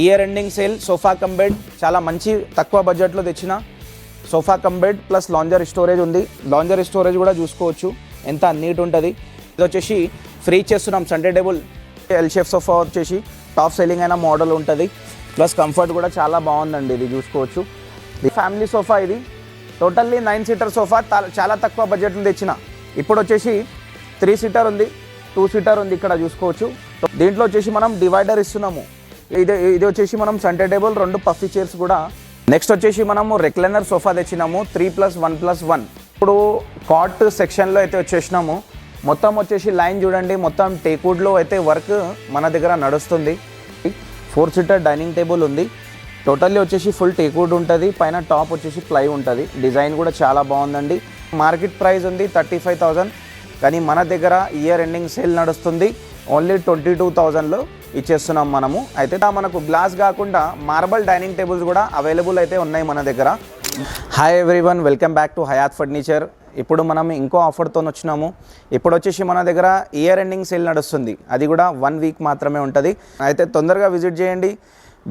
Year ending sale sofa cum bed చాలా మంచి తక్కువ బడ్జెట్లో తెచ్చిన sofa cum bed plus lounger storage ఉంది. లాంజర్ స్టోరేజ్ కూడా చూసుకోవచ్చు ఎంత నీట్ ఉంటుంది. ఇది వచ్చేసి ఫ్రీ చేస్తున్నాం centre table L shape sofa వచ్చేసి టాప్ సెల్లింగ్ అయిన మోడల్ ఉంటుంది. ప్లస్ కంఫర్ట్ కూడా చాలా బాగుందండి. ఇది చూసుకోవచ్చు ఫ్యామిలీ సోఫా. ఇది టోటల్లీ 9 సీటర్ సోఫా చాలా తక్కువ బడ్జెట్లో తెచ్చిన. ఇప్పుడు వచ్చేసి 3 సీటర్ ఉంది, 2 సీటర్ ఉంది. ఇక్కడ చూసుకోవచ్చు. దీంట్లో వచ్చేసి మనం డివైడర్ ఇస్తున్నాము. ఇది వచ్చేసి మనం సెంటర్ టేబుల్ 2 పఫీ చైర్స్ కూడా. నెక్స్ట్ వచ్చేసి మనము రెక్లైనర్ సోఫా తెచ్చినాము 3+1+1. ఇప్పుడు కాట్ సెక్షన్లో అయితే వచ్చేసినాము. మొత్తం వచ్చేసి లైన్ చూడండి, మొత్తం టేక్వుడ్లో అయితే వర్క్ మన దగ్గర నడుస్తుంది. 4 సీటర్ డైనింగ్ టేబుల్ ఉంది. టోటల్లీ వచ్చేసి ఫుల్ టేక్వుడ్ ఉంటుంది. పైన టాప్ వచ్చేసి ప్లై ఉంటుంది. డిజైన్ కూడా చాలా బాగుందండి. మార్కెట్ ప్రైస్ ఉంది 35,000, కానీ మన దగ్గర ఇయర్ ఎండింగ్ సేల్ నడుస్తుంది. ఓన్లీ 22,000లో ఇచ్చేస్తున్నాం మనము. అయితే మనకు గ్లాస్ కాకుండా మార్బల్ డైనింగ్ టేబుల్స్ కూడా అవైలబుల్ అయితే ఉన్నాయి మన దగ్గర. Hi everyone, welcome back to Hayat furniture. ఇప్పుడు మనం ఇంకో ఆఫర్తో వచ్చినాము. ఇప్పుడు వచ్చేసి మన దగ్గర ఇయర్ ఎండింగ్ సేల్ నడుస్తుంది. అది కూడా 1 వీక్ మాత్రమే ఉంటుంది. అయితే తొందరగా విజిట్ చేయండి.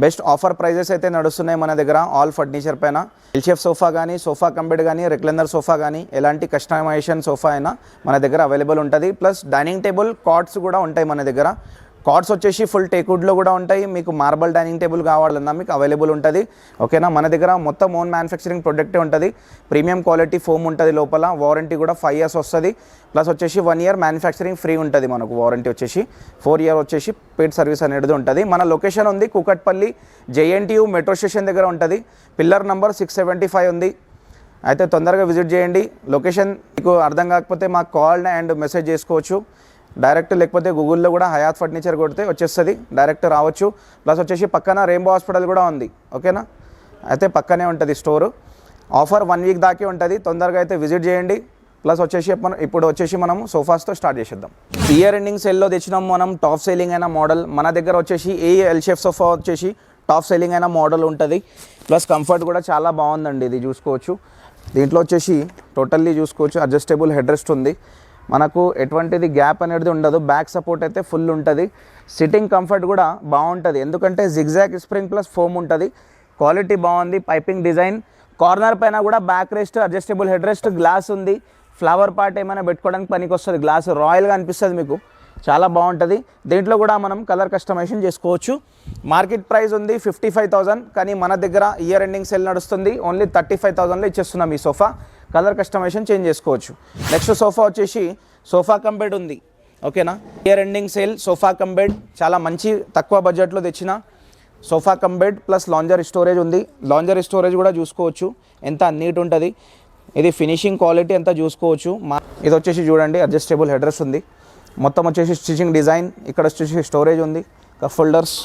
బెస్ట్ ఆఫర్ ప్రైజెస్ అయితే నడుస్తున్నాయి మన దగ్గర ఆల్ ఫర్నిచర్ పైన. ఎల్ షేప్ సోఫా కానీ, సోఫా కమ్ బెడ్ కానీ, రెక్లైనర్ సోఫా కానీ, ఎలాంటి కస్టమైజేషన్ సోఫా అయినా మన దగ్గర అవైలబుల్ ఉంటుంది. ప్లస్ డైనింగ్ టేబుల్ కాట్స్ కూడా ఉంటాయి మన దగ్గర. కాట్స్ వచ్చేసి ఫుల్ టేక్వుడ్లో కూడా ఉంటాయి. మీకు మార్బల్ డైనింగ్ టేబుల్ కావాలన్నా మీకు అవైలబుల్ ఉంటుంది. ఓకేనా, మన దగ్గర మొత్తం ఓన్ మ్యానుఫ్యాక్చరింగ్ ప్రొడక్టే ఉంటుంది. ప్రీమియం క్వాలిటీ ఫోమ్ ఉంటుంది లోపల. వారంటీ కూడా 5 years వస్తుంది. ప్లస్ వచ్చేసి 1 year మ్యానుఫ్యాక్చరింగ్ ఫ్రీ ఉంటుంది మనకు. వారంటీ వచ్చేసి 4 year వచ్చేసి పెయిడ్ సర్వీస్ అనేది ఉంటుంది. మన లొకేషన్ ఉంది కూకట్పల్లి JNTU మెట్రో స్టేషన్ దగ్గర ఉంటుంది. పిల్లర్ నంబర్ 675 ఉంది. అయితే తొందరగా విజిట్ చేయండి. లొకేషన్ మీకు అర్థం కాకపోతే మాకు కాల్ అండ్ మెసేజ్ చేసుకోవచ్చు డైరెక్ట్, లేకపోతే గూగుల్లో కూడా హయాత్ ఫర్నిచర్ కొడితే వచ్చేస్తుంది, డైరెక్ట్ రావచ్చు. ప్లస్ వచ్చేసి పక్కన రెయిన్బో హాస్పిటల్ కూడా ఉంది. ఓకేనా, అయితే పక్కనే ఉంటుంది స్టోరు. ఆఫర్ 1 వీక్ దాకే ఉంటుంది. తొందరగా అయితే విజిట్ చేయండి. ప్లస్ వచ్చేసి ఇప్పుడు వచ్చేసి మనము సోఫాస్తో స్టార్ట్ చేసేద్దాం. ఇయర్ ఎండింగ్ సేల్లో తెచ్చినాం మనం టాప్ సెల్లింగ్ అయిన మోడల్. మన దగ్గర వచ్చేసి ఎల్ షేప్ సోఫా వచ్చేసి టాప్ సెల్లింగ్ అయిన మోడల్ ఉంటుంది. ప్లస్ కంఫర్ట్ కూడా చాలా బాగుందండి. ఇది చూసుకోవచ్చు. దీంట్లో వచ్చేసి టోటల్లీ చూసుకోవచ్చు అడ్జస్టబుల్ హెడ్ రెస్ట్ ఉంది. మనకు ఎటువంటిది గ్యాప్ అనేది ఉండదు. బ్యాక్ సపోర్ట్ అయితే ఫుల్ ఉంటుంది. సిట్టింగ్ కంఫర్ట్ కూడా బాగుంటుంది, ఎందుకంటే జిగ్జాగ్ స్ప్రింగ్ ప్లస్ ఫోమ్ ఉంటుంది. క్వాలిటీ బాగుంది. Piping design. కార్నర్ పైన కూడా back rest, adjustable head rest, glass ఉంది. ఫ్లవర్ పార్ట్ ఏమైనా పెట్టుకోవడానికి పనికి వస్తుంది. గ్లాస్ రాయల్గా అనిపిస్తుంది మీకు, చాలా బాగుంటుంది. దీంట్లో కూడా మనం కలర్ కస్టమైజేషన్ చేసుకోవచ్చు. మార్కెట్ ప్రైస్ ఉంది 55,000, కానీ మన దగ్గర ఇయర్ ఎండింగ్ సేల్ నడుస్తుంది. ఓన్లీ 35,000లో ఇచ్చేస్తున్నాం ఈ సోఫా. కలర్ కస్టమైజేషన్ చేంజ్ చేసుకోవచ్చు. నెక్స్ట్ సోఫా వచ్చేసి సోఫా కమ్ బెడ్ ఉంది. ఓకేనా, year ending sale sofa cum bed చాలా మంచి తక్కువ బడ్జెట్లో తెచ్చిన sofa cum bed plus lounger storage ఉంది. లాంజర్ స్టోరేజ్ కూడా చూసుకోవచ్చు ఎంత నీట్ ఉంటుంది. ఇది ఫినిషింగ్ క్వాలిటీ అంతా చూసుకోవచ్చు. ఇది వచ్చేసి చూడండి అడ్జస్టబుల్ హెడ్ రెస్ట్ ఉంది. మొత్తం వచ్చేసి స్టిచింగ్ డిజైన్. ఇక్కడ వచ్చేసి స్టోరేజ్ ఉంది, కప్ హోల్డర్స్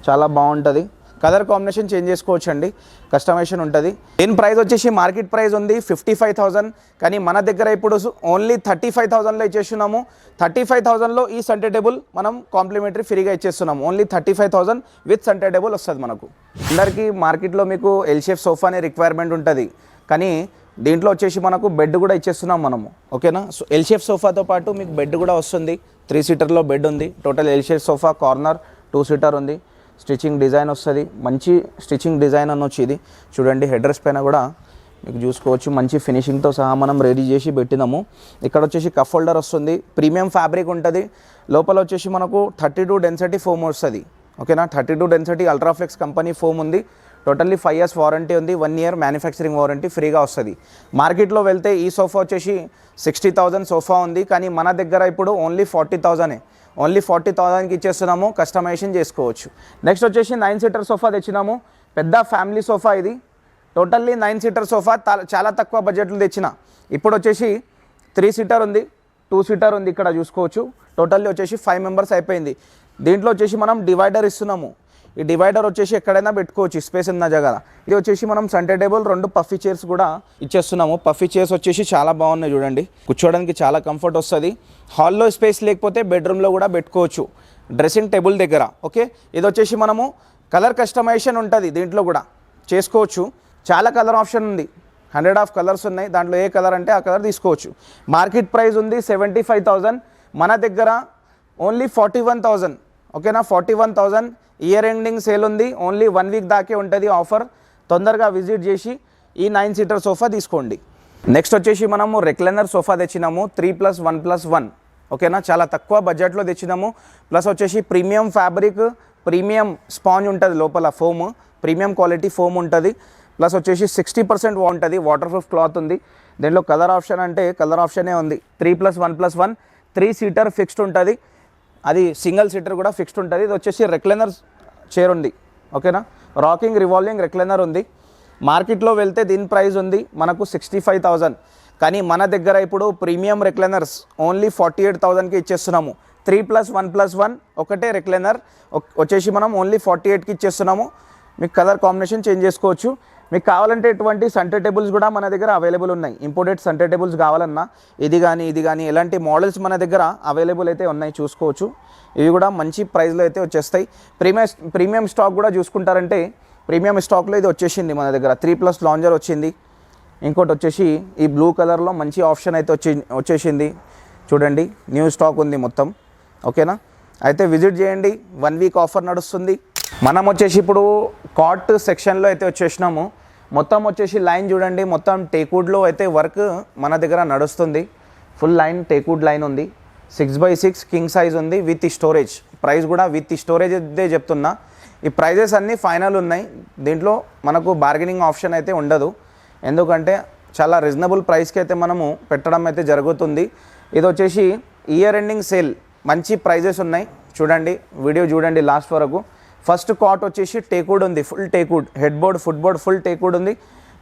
చాలా బాగుంటుంది. కలర్ కాంబినేషన్ చేంజ్ చేసుకోవచ్చు అండి, కస్టమైజేషన్ ఉంటుంది. దీని ప్రైస్ వచ్చేసి మార్కెట్ ప్రైస్ ఉంది 55,000, కానీ మన దగ్గర ఇప్పుడు ఓన్లీ 35,000లో ఇచ్చేస్తున్నాము. 35,000లో ఈ సెంటర్ టేబుల్ మనం కాంప్లిమెంటరీ ఫ్రీగా ఇచ్చేస్తున్నాము. ఓన్లీ 35,000 విత్ సెంటర్ టేబుల్ వస్తుంది మనకు. అందరికీ మార్కెట్లో మీకు ఎల్ షేప్ సోఫానే రిక్వైర్మెంట్ ఉంటుంది, కానీ దీంట్లో వచ్చేసి మనకు బెడ్ కూడా ఇచ్చేస్తున్నాం మనము. ఓకేనా, సో ఎల్ షేప్ సోఫాతో పాటు మీకు బెడ్ కూడా వస్తుంది. 3 సీటర్లో బెడ్ ఉంది. Total L shape sofa, corner 2 seater ఉంది. స్టిచ్చింగ్ డిజైన్ వస్తుంది, మంచి స్టిచ్చింగ్ డిజైన్ అనొచ్చు. ఇది చూడండి హెడ్ రెస్ట్ పైన కూడా మీకు చూసుకోవచ్చు. మంచి ఫినిషింగ్తో సహా మనం రెడీ చేసి పెట్టినాము. ఇక్కడ వచ్చేసి కప్ హోల్డర్ వస్తుంది. ప్రీమియం ఫ్యాబ్రిక్ ఉంటుంది. లోపల వచ్చేసి మనకు 32 డెన్సిటీ ఫోమ్ వస్తుంది. ఓకేనా, 32 డెన్సిటీ అల్ట్రాఫ్లెక్స్ కంపెనీ ఫోమ్ ఉంది. టోటల్లీ 5 years వారంటీ ఉంది. 1 year మ్యానుఫ్యాక్చరింగ్ వారంటీ ఫ్రీగా వస్తుంది. మార్కెట్లో వెళ్తే ఈ సోఫా వచ్చేసి 60,000 సోఫా ఉంది, కానీ మన దగ్గర ఇప్పుడు ఓన్లీ 40,000. ఓన్లీ 40,000కి ఇచ్చేస్తున్నాము. కస్టమైజేషన్ చేసుకోవచ్చు. నెక్స్ట్ వచ్చేసి 9 సీటర్ సోఫా తెచ్చినాము. పెద్ద ఫ్యామిలీ సోఫా ఇది. టోటల్లీ 9 సీటర్ సోఫా చాలా తక్కువ బడ్జెట్లో తెచ్చిన. ఇప్పుడు వచ్చేసి 3 సీటర్ ఉంది, 2 సీటర్ ఉంది. ఇక్కడ చూసుకోవచ్చు. టోటల్లీ వచ్చేసి 5 members అయిపోయింది. దీంట్లో వచ్చేసి మనం డివైడర్ ఇస్తున్నాము. ఈ డివైడర్ వచ్చేసి ఎక్కడైనా పెట్టుకోవచ్చు, స్పేస్ ఉన్న జగల. ఇది వచ్చేసి మనం సెంటర్ టేబుల్ 2 పఫీ చైర్స్ కూడా ఇచ్చేస్తున్నాము. పఫీ చైర్స్ వచ్చేసి చాలా బాగున్నాయి చూడండి. కూర్చోవడానికి చాలా కంఫర్ట్ వస్తుంది. హాల్లో స్పేస్ లేకపోతే బెడ్రూమ్లో కూడా పెట్టుకోవచ్చు, డ్రెస్సింగ్ టేబుల్ దగ్గర. ఓకే, ఇది వచ్చేసి మనము కలర్ కస్టమైజేషన్ ఉంటుంది. దీంట్లో కూడా చేసుకోవచ్చు. చాలా కలర్ ఆప్షన్ ఉంది. 100 కలర్స్ ఉన్నాయి. దాంట్లో ఏ కలర్ అంటే ఆ కలర్ తీసుకోవచ్చు. మార్కెట్ ప్రైస్ ఉంది 75,000. మన దగ్గర ఓన్లీ 41,000. ఓకేనా. 41,000 ఇయర్ ఎండింగ్ సేల్ ఉంది. ఓన్లీ 1 వీక్ దాకే ఉంటుంది ఆఫర్. తొందరగా విజిట్ చేసి ఈ 9 సీటర్ సోఫా తీసుకోండి. నెక్స్ట్ వచ్చేసి మనము రెక్లైనర్ సోఫా తెచ్చినాము 3+1+1. ఓకేనా, చాలా తక్కువ బడ్జెట్లో తెచ్చినాము. ప్లస్ వచ్చేసి ప్రీమియం ఫ్యాబ్రిక్, ప్రీమియం స్పాంజ్ ఉంటుంది లోపల, ఫోమ్ ప్రీమియం క్వాలిటీ ఫోమ్ ఉంటుంది. ప్లస్ వచ్చేసి 60% ఉంటుంది, వాటర్ ప్రూఫ్ క్లాత్ ఉంది. దీంట్లో కలర్ ఆప్షన్ అంటే కలర్ ఆప్షనే ఉంది. 3+1+1 3 సీటర్ ఫిక్స్డ్ ఉంటుంది. అది సింగిల్ సీటర్ కూడా ఫిక్స్డ్ ఉంటుంది. ఇది వచ్చేసి రెక్లైనర్ చైర్ ఉంది. ఓకేనా, రాకింగ్ రివాల్వింగ్ రెక్లైనర్ ఉంది. మార్కెట్లో వెళ్తే దీని ప్రైస్ ఉంది మనకు 65,000. కానీ మన దగ్గర ఇప్పుడు ప్రీమియం రెక్లైనర్స్ ఓన్లీ 48,000కి ఇచ్చేస్తున్నాము. 3+1+1 ఒకటే రెక్లైనర్ వచ్చేసి మనం ఓన్లీ 48కి ఇచ్చేస్తున్నాము. మీకు కలర్ కాంబినేషన్ చేంజ్ చేసుకోవచ్చు. మీకు కావాలంటే ఇటువంటి సెంటర్ టేబుల్స్ కూడా మన దగ్గర అవైలబుల్ ఉన్నాయి. ఇంపోర్టెడ్ సెంటర్ టేబుల్స్ కావాలన్నా ఇది కానీ ఎలాంటి మోడల్స్ మన దగ్గర అవైలబుల్ అయితే ఉన్నాయి, చూసుకోవచ్చు. ఇవి కూడా మంచి ప్రైస్లో అయితే వచ్చేస్తాయి. ప్రీమియం స్టాక్ కూడా చూసుకుంటారంటే ప్రీమియం స్టాక్లో ఇది వచ్చేసింది మన దగ్గర. 3+ లాంజర్ వచ్చింది. ఇంకోటి వచ్చేసి ఈ బ్లూ కలర్లో మంచి ఆప్షన్ అయితే వచ్చేసింది. చూడండి, న్యూ స్టాక్ ఉంది మొత్తం. ఓకేనా, అయితే విజిట్ చేయండి. 1 వీక్ ఆఫర్ నడుస్తుంది. మనం వచ్చేసి ఇప్పుడు కాట్ సెక్షన్లో అయితే వచ్చేసినాము. మొత్తం వచ్చేసి లైన్ చూడండి, మొత్తం టేక్వుడ్లో అయితే వర్క్ మన దగ్గర నడుస్తుంది. ఫుల్ లైన్ టేక్వుడ్ లైన్ ఉంది. 6x6 కింగ్ సైజ్ ఉంది విత్ స్టోరేజ్. ప్రైస్ కూడా విత్ స్టోరేజ్ అయితే చెప్తున్నా. ఈ ప్రైజెస్ అన్నీ ఫైనల్ ఉన్నాయి. దీంట్లో మనకు బార్గెనింగ్ ఆప్షన్ అయితే ఉండదు, ఎందుకంటే చాలా రీజనబుల్ ప్రైస్కి అయితే మనము పెట్టడం అయితే జరుగుతుంది. ఇది వచ్చేసి ఇయర్ ఎండింగ్ సేల్, మంచి ప్రైజెస్ ఉన్నాయి. చూడండి, వీడియో చూడండి లాస్ట్ వరకు. ఫస్ట్ కాట్ వచ్చేసి టేక్వుడ్ ఉంది, full teakwood. Head board, foot board full teakwood ఉంది.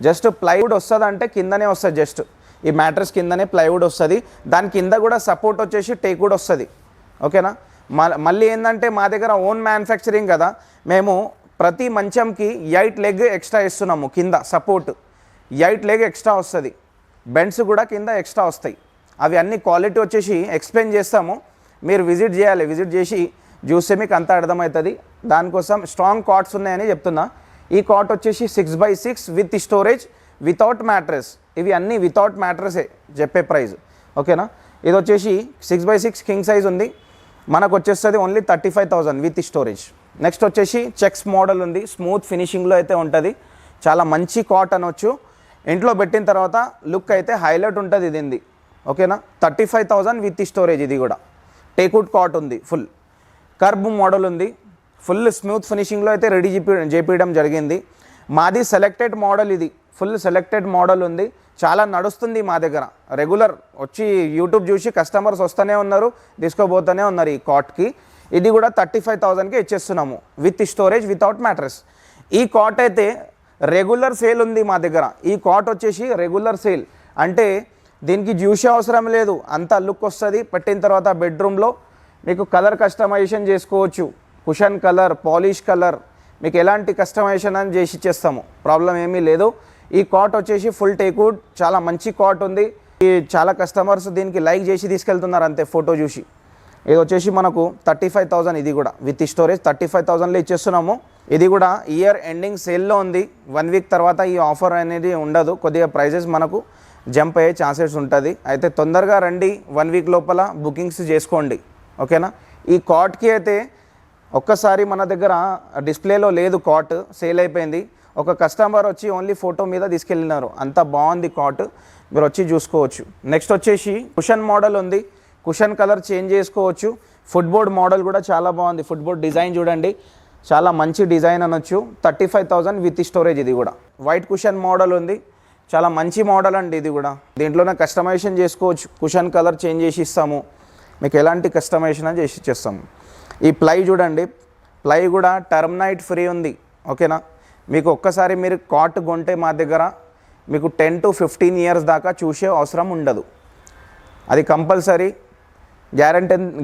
జస్ట్ ప్లైవుడ్ వస్తుంది అంటే కిందనే వస్తుంది, జస్ట్ ఈ మ్యాట్రెస్ కిందనే ప్లైవుడ్ వస్తుంది. దాని కింద కూడా సపోర్ట్ వచ్చేసి టేక్వుడ్ వస్తుంది. ఓకేనా, మళ్ళీ ఏంటంటే మా దగ్గర ఓన్ మ్యానుఫ్యాక్చరింగ్ కదా, మేము ప్రతి మంచంకి 8 లెగ్ ఎక్స్ట్రా ఇస్తున్నాము. కింద సపోర్ట్ 8 లెగ్ ఎక్స్ట్రా వస్తుంది. బెండ్స్ కూడా కింద ఎక్స్ట్రా వస్తాయి. అవి అన్ని క్వాలిటీ వచ్చేసి ఎక్స్ప్లెయిన్ చేస్తాము. మీరు విజిట్ చేయాలి. విజిట్ చేసి చూస్తే మీకు అంతా అర్థమవుతుంది. దానికోసం స్ట్రాంగ్ కాట్స్ ఉన్నాయని చెప్తున్నా. ఈ కాట్ వచ్చేసి 6x6 with storage, without mattress. ఇవి అన్నీ వితౌట్ మ్యాట్రెసే చెప్పే ప్రైస్. ఓకేనా, ఇది వచ్చేసి 6x6 కింగ్ సైజ్ ఉంది. మనకు వచ్చేస్తుంది ఓన్లీ 35,000 విత్ స్టోరేజ్. నెక్స్ట్ వచ్చేసి చెక్స్ మోడల్ ఉంది, స్మూత్ ఫినిషింగ్లో అయితే ఉంటుంది. చాలా మంచి కాట్ అనొచ్చు. ఇంట్లో పెట్టిన తర్వాత లుక్ అయితే హైలైట్ ఉంటుంది దీనిది. ఓకేనా, 35,000 విత్ స్టోరేజ్. ఇది కూడా టేక్వుడ్ కాట్ ఉంది. ఫుల్ కర్బ్ మోడల్ ఉంది. ఫుల్ స్మూత్ ఫినిషింగ్లో అయితే రెడీ చేపించడం జరిగింది. మాది సెలెక్టెడ్ మోడల్. ఇది ఫుల్ సెలెక్టెడ్ మోడల్ ఉంది. చాలా నడుస్తుంది మా దగ్గర. రెగ్యులర్ వచ్చి యూట్యూబ్ చూసి కస్టమర్స్ వస్తూనే ఉన్నారు, తీసుకోబోతూనే ఉన్నారు ఈ కాట్కి. ఇది కూడా 35,000కి ఇచ్చేస్తున్నాము విత్ స్టోరేజ్, వితౌట్ మ్యాట్రెస్. ఈ కాట్ అయితే రెగ్యులర్ సేల్ ఉంది మా దగ్గర. ఈ కాట్ వచ్చేసి రెగ్యులర్ సేల్ అంటే దీనికి జ్యూసే అవసరం లేదు, అంత లుక్ వస్తుంది. పెట్టిన తర్వాత బెడ్రూమ్లో మీకు కలర్ కస్టమైజేషన్ చేసుకోవచ్చు. కుషన్ కలర్, పాలిష్ కలర్, మీకు ఎలాంటి కస్టమైజేషన్ అని చేసి ఇచ్చేస్తాము, ప్రాబ్లం ఏమీ లేదు. ఈ కాట్ వచ్చేసి ఫుల్ టేక్వుడ్, చాలా మంచి కాట్ ఉంది. ఈ చాలా కస్టమర్స్ దీనికి లైక్ చేసి తీసుకెళ్తున్నారు అంతే ఫోటో చూసి. ఇది వచ్చేసి మనకు 35,000. ఇది కూడా విత్ స్టోరేజ్ 35,000లో ఇచ్చేస్తున్నాము. ఇది కూడా ఇయర్ ఎండింగ్ సేల్లో ఉంది. 1 వీక్ తర్వాత ఈ ఆఫర్ అనేది ఉండదు. కొద్దిగా ప్రైజెస్ మనకు జంప్ అయ్యే ఛాన్సెస్ ఉంటుంది. అయితే తొందరగా రండి, 1 వీక్ లోపల బుకింగ్స్ చేసుకోండి. ఓకేనా, ఈ కాట్కి అయితే ఒక్కసారి మన దగ్గర డిస్ప్లేలో లేదు, కాట్ సేల్ అయిపోయింది. ఒక కస్టమర్ వచ్చి ఓన్లీ ఫోటో మీద తీసుకెళ్ళినారు. అంత బాగుంది కాట్, మీరు వచ్చి చూసుకోవచ్చు. నెక్స్ట్ వచ్చేసి కుషన్ మోడల్ ఉంది. కుషన్ కలర్ చేంజ్ చేసుకోవచ్చు. ఫుట్బోర్డ్ మోడల్ కూడా చాలా బాగుంది. ఫుట్బోర్డ్ డిజైన్ చూడండి, చాలా మంచి డిజైన్ అనొచ్చు. 35,000 విత్ స్టోరేజ్. ఇది కూడా వైట్ కుషన్ మోడల్ ఉంది. చాలా మంచి మోడల్ అండి ఇది కూడా. దీంట్లోనే కస్టమైజేషన్ చేసుకోవచ్చు. కుషన్ కలర్ చేంజ్ చేసి ఇస్తాము, మీకు ఎలాంటి కస్టమైజేషన్ అని చేసి ఇచ్చేస్తాము. ఈ ప్లై చూడండి, ప్లై కూడా టర్మ్నైట్ ఫ్రీ ఉంది. ఓకేనా, మీకు ఒక్కసారి మీరు కాట్ కొంటే మా దగ్గర మీకు 10 to 15 years దాకా చూసే అవసరం ఉండదు. అది కంపల్సరీ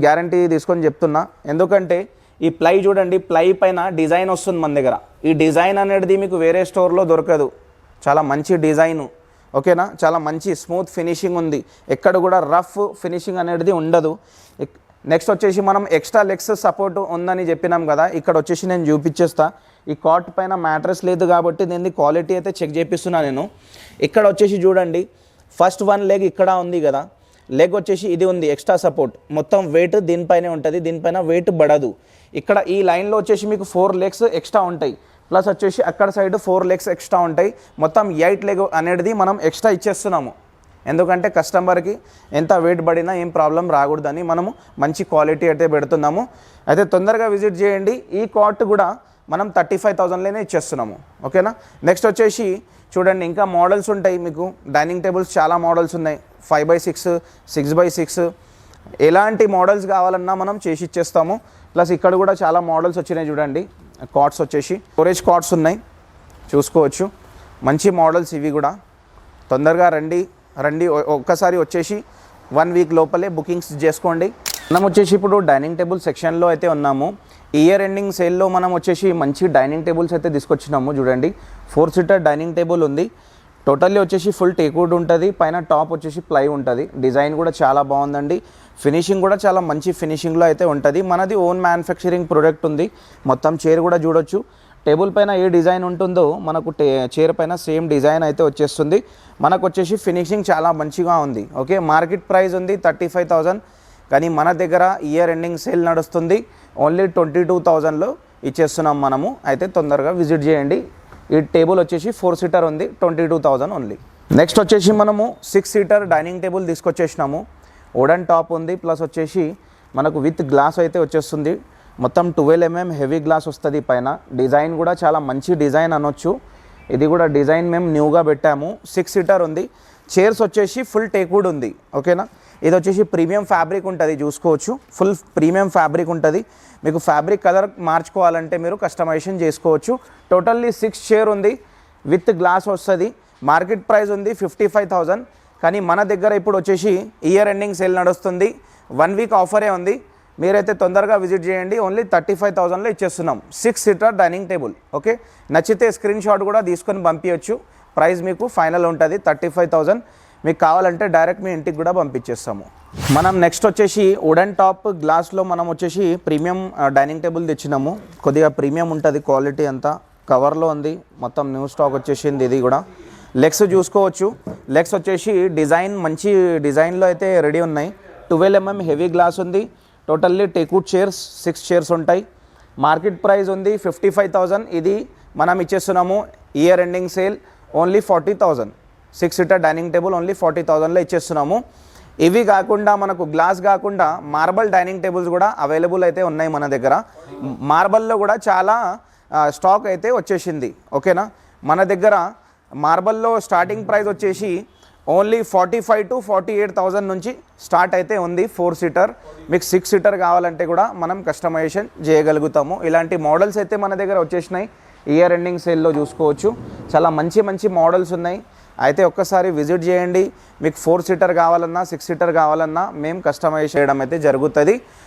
గ్యారంటీ తీసుకొని చెప్తున్నా. ఎందుకంటే ఈ ప్లై చూడండి, ప్లై పైన డిజైన్ వస్తుంది మన దగ్గర. ఈ డిజైన్ అనేది మీకు వేరే స్టోర్లో దొరకదు. చాలా మంచి డిజైను. ఓకేనా, చాలా మంచి స్మూత్ ఫినిషింగ్ ఉంది. ఎక్కడ కూడా రఫ్ ఫినిషింగ్ అనేది ఉండదు. నెక్స్ట్ వచ్చేసి మనం ఎక్స్ట్రా లెగ్స్ సపోర్ట్ ఉందని చెప్పినాం కదా, ఇక్కడ వచ్చేసి నేను చూపించేస్తా. ఈ కాట్ పైన మ్యాట్రెస్ లేదు కాబట్టి దీన్ని క్వాలిటీ అయితే చెక్ చేపిస్తున్నా నేను. ఇక్కడ వచ్చేసి చూడండి, ఫస్ట్ 1 లెగ్ ఇక్కడ ఉంది కదా, లెగ్ వచ్చేసి ఇది ఉంది ఎక్స్ట్రా సపోర్ట్. మొత్తం వెయిట్ దీనిపైనే ఉంటుంది, దీనిపైన వెయిట్ పడదు. ఇక్కడ ఈ లైన్లో వచ్చేసి మీకు 4 లెగ్స్ ఎక్స్ట్రా ఉంటాయి, ప్లస్ వచ్చేసి అక్కడ సైడ్ 4 లెగ్స్ ఎక్స్ట్రా ఉంటాయి. మొత్తం 8 లెగ్ అనేది మనం ఎక్స్ట్రా ఇచ్చేస్తున్నాము. ఎందుకంటే కస్టమర్కి ఎంత వెయిట్ పడినా ఏం ప్రాబ్లం రాకూడదని మనము మంచి క్వాలిటీ అయితే పెడుతున్నాము. అయితే తొందరగా విజిట్ చేయండి. ఈ కాట్ కూడా మనం 35,000లోనే ఇచ్చేస్తున్నాము. ఓకేనా. నెక్స్ట్ వచ్చేసి చూడండి, ఇంకా మోడల్స్ ఉంటాయి మీకు. డైనింగ్ టేబుల్స్ చాలా మోడల్స్ ఉన్నాయి, 5x6, 6x6, ఎలాంటి మోడల్స్ కావాలన్నా మనం చేసి ఇచ్చేస్తాము. ప్లస్ ఇక్కడ కూడా చాలా మోడల్స్ వచ్చినాయి చూడండి. కాట్స్ వచ్చేసి స్టోరేజ్ కాట్స్ ఉన్నాయి, చూసుకోవచ్చు. మంచి మోడల్స్ ఇవి కూడా. తొందరగా రండి ఒక్కసారి వచ్చేసి 1 వీక్ లోపలే బుకింగ్స్ చేసుకోండి. మనం వచ్చేసి ఇప్పుడు డైనింగ్ టేబుల్ సెక్షన్లో అయితే ఉన్నాము. ఇయర్ ఎండింగ్ సేల్లో మనం వచ్చేసి మంచి డైనింగ్ టేబుల్స్ అయితే తీసుకొచ్చినాము. చూడండి, 4 సీటర్ డైనింగ్ టేబుల్ ఉంది. టోటల్లీ వచ్చేసి ఫుల్ టేక్వుడ్ ఉంటుంది, పైన టాప్ వచ్చేసి ప్లై ఉంటుంది. డిజైన్ కూడా చాలా బాగుందండి. ఫినిషింగ్ కూడా చాలా మంచి ఫినిషింగ్లో అయితే ఉంటుంది. మనది ఓన్ మ్యానుఫ్యాక్చరింగ్ ప్రోడక్ట్ ఉంది. మొత్తం చైర్ కూడా చూడొచ్చు. టేబుల్ పైన ఏ డిజైన్ ఉంటుందో మనకు చైర్ పైన సేమ్ డిజైన్ అయితే వచ్చేస్తుంది. మనకు వచ్చేసి ఫినిషింగ్ చాలా మంచిగా ఉంది. ఓకే, మార్కెట్ ప్రైస్ ఉంది 35,000, కానీ మన దగ్గర ఇయర్ ఎండింగ్ సేల్ నడుస్తుంది. ఓన్లీ 22,000లో ఇచ్చేస్తున్నాం మనము. అయితే తొందరగా విజిట్ చేయండి. ఈ టేబుల్ వచ్చేసి 4 సీటర్ ఉంది, 22,000 ఓన్లీ. నెక్స్ట్ వచ్చేసి మనము 6 సీటర్ డైనింగ్ టేబుల్ తీసుకొచ్చేసినాము. వుడెన్ టాప్ ఉంది, ప్లస్ వచ్చేసి మనకు విత్ గ్లాస్ అయితే వచ్చేస్తుంది. మొత్తం 12 mm హెవీ గ్లాస్ వస్తుంది పైన. డిజైన్ కూడా చాలా మంచి డిజైన్ అనొచ్చు. ఇది కూడా డిజైన్ మేము న్యూగా పెట్టాము. 6 సీటర్ ఉంది. చైర్స్ వచ్చేసి ఫుల్ టేక్వుడ్ ఉంది. ఓకేనా. ఇది వచ్చేసి ప్రీమియం ఫ్యాబ్రిక్ ఉంటుంది, చూసుకోవచ్చు. ఫుల్ ప్రీమియం ఫ్యాబ్రిక్ ఉంటుంది. మీకు ఫ్యాబ్రిక్ కలర్ మార్చుకోవాలంటే మీరు కస్టమైజేషన్ చేసుకోవచ్చు. టోటల్లీ 6 చైర్ ఉంది, విత్ గ్లాస్ వస్తుంది. మార్కెట్ ప్రైస్ ఉంది 55,000, కానీ మన దగ్గర ఇప్పుడు వచ్చేసి ఇయర్ ఎండింగ్ సేల్ నడుస్తుంది. 1 వీక్ ఆఫరే ఉంది. మీరైతే తొందరగా విజిట్ చేయండి. ఓన్లీ 35,000లో ఇచ్చేస్తున్నాం 6 సీటర్ డైనింగ్ టేబుల్. ఓకే, నచ్చితే స్క్రీన్ షాట్ కూడా తీసుకొని పంపించవచ్చు. ప్రైస్ మీకు ఫైనల్ ఉంటుంది 35,000. మీకు కావాలంటే డైరెక్ట్ మీ ఇంటికి కూడా పంపించేస్తాము. మనం నెక్స్ట్ వచ్చేసి వుడెన్ టాప్ గ్లాస్లో మనం వచ్చేసి ప్రీమియం డైనింగ్ టేబుల్ తెచ్చినాము. కొద్దిగా ప్రీమియం ఉంటుంది, క్వాలిటీ అంతా కవర్లో ఉంది. మొత్తం న్యూ స్టాక్ వచ్చేసింది. ఇది కూడా లెగ్స్ చూసుకోవచ్చు. లెగ్స్ వచ్చేసి డిజైన్ మంచి డిజైన్లో అయితే రెడీ ఉన్నాయి. 12 mm హెవీ గ్లాస్ ఉంది. టోటల్లీ టేక్వుడ్ చైర్స్ 6 చైర్స్ ఉంటాయి. మార్కెట్ ప్రైస్ ఉంది 55,000. ఇది మనం ఇచ్చేస్తున్నాము year ending sale only 40,000. 6 seater dining table only 40,000లో ఇచ్చేస్తున్నాము. ఇవి కాకుండా మనకు గ్లాస్ కాకుండా మార్బల్ డైనింగ్ టేబుల్స్ కూడా అవైలబుల్ అయితే ఉన్నాయి మన దగ్గర. మార్బల్లో కూడా చాలా స్టాక్ అయితే వచ్చేసింది. ఓకేనా. మన దగ్గర మార్బల్లో స్టార్టింగ్ ప్రైస్ వచ్చేసి ఓన్లీ 45,000 to 48,000 నుంచి స్టార్ట్ అయితే ఉంది 4 సీటర్. మీకు 6 సీటర్ కావాలంటే కూడా మనం కస్టమైజేషన్ చేయగలుగుతాము. ఇలాంటి మోడల్స్ అయితే మన దగ్గర వచ్చేసినాయి. ఇయర్ ఎండింగ్ సేల్లో చూసుకోవచ్చు. చాలా మంచి మంచి మోడల్స్ ఉన్నాయి. అయితే ఒక్కసారి విజిట్ చేయండి. మీకు 4 సీటర్ కావాలన్నా 6 సీటర్ కావాలన్నా మేము కస్టమైజ్ చేయడం అయితే జరుగుతుంది.